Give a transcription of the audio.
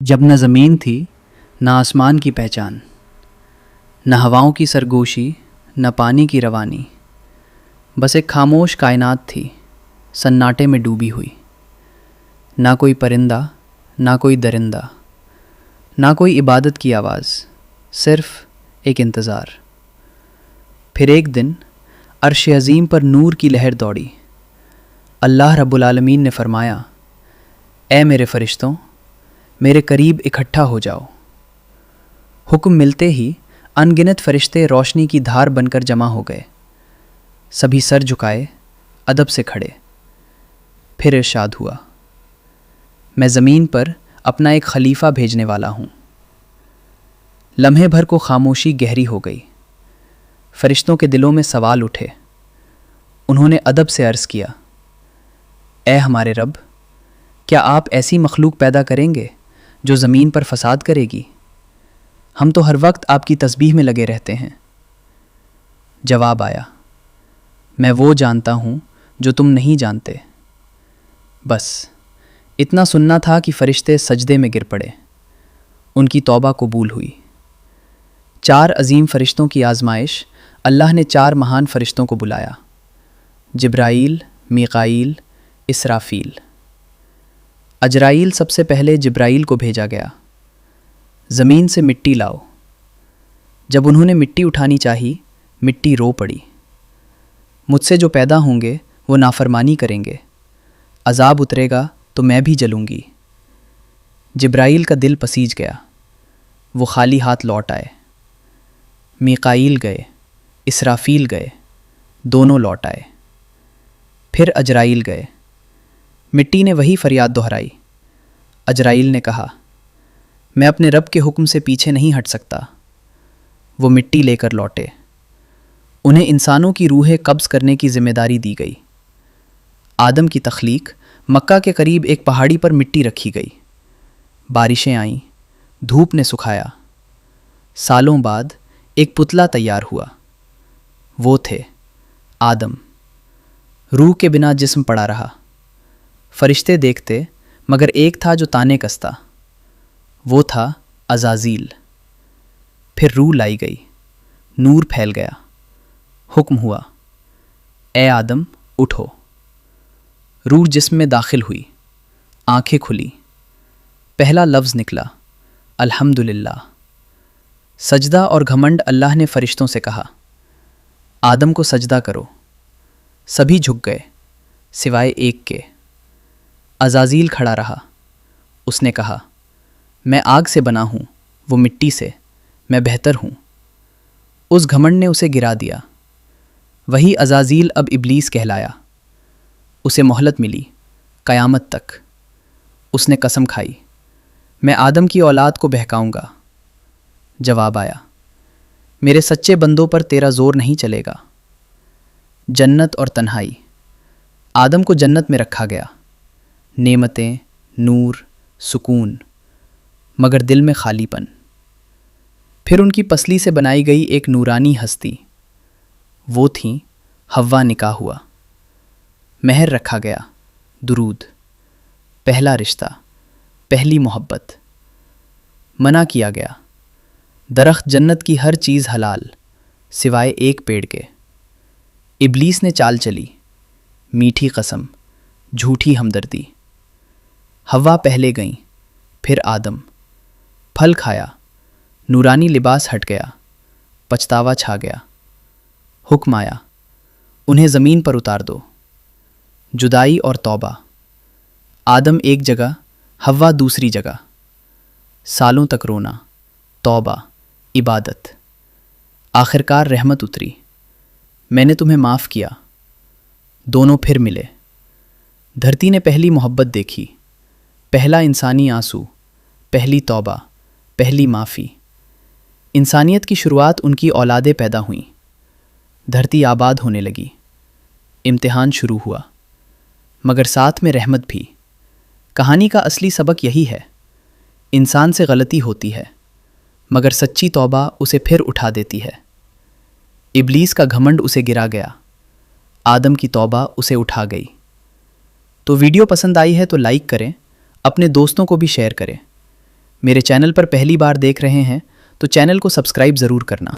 جب نہ زمین تھی نہ آسمان کی پہچان، نہ ہواؤں کی سرگوشی نہ پانی کی روانی، بس ایک خاموش کائنات تھی سناٹے میں ڈوبی ہوئی۔ نہ کوئی پرندہ نہ کوئی درندہ، نہ کوئی عبادت کی آواز، صرف ایک انتظار۔ پھر ایک دن عرش عظیم پر نور کی لہر دوڑی۔ اللہ رب العالمین نے فرمایا، اے میرے فرشتوں، میرے قریب اکٹھا ہو جاؤ۔ حکم ملتے ہی ان گنت فرشتے روشنی کی دھار بن کر جمع ہو گئے۔ سبھی سر جھکائے، ادب سے کھڑے۔ پھر ارشاد ہوا، میں زمین پر اپنا ایک خلیفہ بھیجنے والا ہوں۔ لمحے بھر کو خاموشی گہری ہو گئی۔ فرشتوں کے دلوں میں سوال اٹھے۔ انہوں نے ادب سے عرض کیا، اے ہمارے رب، کیا آپ ایسی مخلوق پیدا کریں گے جو زمین پر فساد کرے گی؟ ہم تو ہر وقت آپ کی تسبیح میں لگے رہتے ہیں۔ جواب آیا، میں وہ جانتا ہوں جو تم نہیں جانتے۔ بس اتنا سننا تھا کہ فرشتے سجدے میں گر پڑے۔ ان کی توبہ قبول ہوئی۔ 4 عظیم فرشتوں کی آزمائش۔ اللہ نے 4 مہان فرشتوں کو بلایا، جبرائیل، میکائیل، اسرافیل۔ اجرائیل سب سے پہلے جبرائیل کو بھیجا گیا، زمین سے مٹی لاؤ۔ جب انہوں نے مٹی اٹھانی چاہی، مٹی رو پڑی۔ مجھ سے جو پیدا ہوں گے وہ نافرمانی کریں گے، عذاب اترے گا تو میں بھی جلوں گی۔ جبرائیل کا دل پسیج گیا، وہ خالی ہاتھ لوٹ آئے۔ میکائیل گئے، اسرافیل گئے، دونوں لوٹ آئے۔ پھر اجرائیل گئے، مٹی نے وہی فریاد دہرائی۔ اجرائیل نے کہا، میں اپنے رب کے حکم سے پیچھے نہیں ہٹ سکتا۔ وہ مٹی لے کر لوٹے۔ انہیں انسانوں کی روحیں قبض کرنے کی ذمہ داری دی گئی۔ آدم کی تخلیق۔ مکہ کے قریب ایک پہاڑی پر مٹی رکھی گئی۔ بارشیں آئیں، دھوپ نے سکھایا۔ سالوں بعد ایک پتلا تیار ہوا۔ وہ تھے آدم۔ روح کے بنا جسم پڑا رہا۔ فرشتے دیکھتے مگر ایک تھا جو تانے کستا، وہ تھا عزازیل۔ پھر روح لائی گئی، نور پھیل گیا۔ حکم ہوا، اے آدم اٹھو۔ روح جسم میں داخل ہوئی، آنکھیں کھلی۔ پہلا لفظ نکلا، الحمدللہ۔ سجدہ اور گھمنڈ۔ اللہ نے فرشتوں سے کہا، آدم کو سجدہ کرو۔ سبھی جھک گئے سوائے ایک کے۔ عزازیل کھڑا رہا۔ اس نے کہا، میں آگ سے بنا ہوں، وہ مٹی سے، میں بہتر ہوں۔ اس گھمنڈ نے اسے گرا دیا۔ وہی عزازیل اب ابلیس کہلایا۔ اسے مہلت ملی، قیامت تک۔ اس نے قسم کھائی، میں آدم کی اولاد کو بہکاؤں گا۔ جواب آیا، میرے سچے بندوں پر تیرا زور نہیں چلے گا۔ جنت اور تنہائی۔ آدم کو جنت میں رکھا گیا، نعمتیں، نور، سکون، مگر دل میں خالی پن۔ پھر ان کی پسلی سے بنائی گئی ایک نورانی ہستی، وہ تھیں حوا۔ نکاح ہوا، مہر رکھا گیا، درود، پہلا رشتہ، پہلی محبت۔ منع کیا گیا، درخت جنت کی ہر چیز حلال سوائے ایک پیڑ کے۔ ابلیس نے چال چلی، میٹھی قسم، جھوٹی ہمدردی۔ حوا پہلے گئیں، پھر آدم۔ پھل کھایا، نورانی لباس ہٹ گیا، پچھتاوا چھا گیا۔ حکم آیا، انہیں زمین پر اتار دو۔ جدائی اور توبہ۔ آدم ایک جگہ، حوا دوسری جگہ۔ سالوں تک رونا، توبہ، عبادت۔ آخرکار رحمت اتری، میں نے تمہیں معاف کیا۔ دونوں پھر ملے۔ دھرتی نے پہلی محبت دیکھی، پہلا انسانی آنسو، پہلی توبہ، پہلی معافی۔ انسانیت کی شروعات ان کی اولادیں پیدا ہوئیں۔ دھرتی آباد ہونے لگی۔ امتحان شروع ہوا، مگر ساتھ میں رحمت بھی۔ کہانی کا اصلی سبق یہی ہے، انسان سے غلطی ہوتی ہے، مگر سچی توبہ اسے پھر اٹھا دیتی ہے۔ ابلیس کا گھمنڈ اسے گرا گیا، آدم کی توبہ اسے اٹھا گئی۔ تو ویڈیو پسند آئی ہے تو لائک کریں، اپنے دوستوں کو بھی شیئر کریں۔ میرے چینل پر پہلی بار دیکھ رہے ہیں تو چینل کو سبسکرائب ضرور کرنا.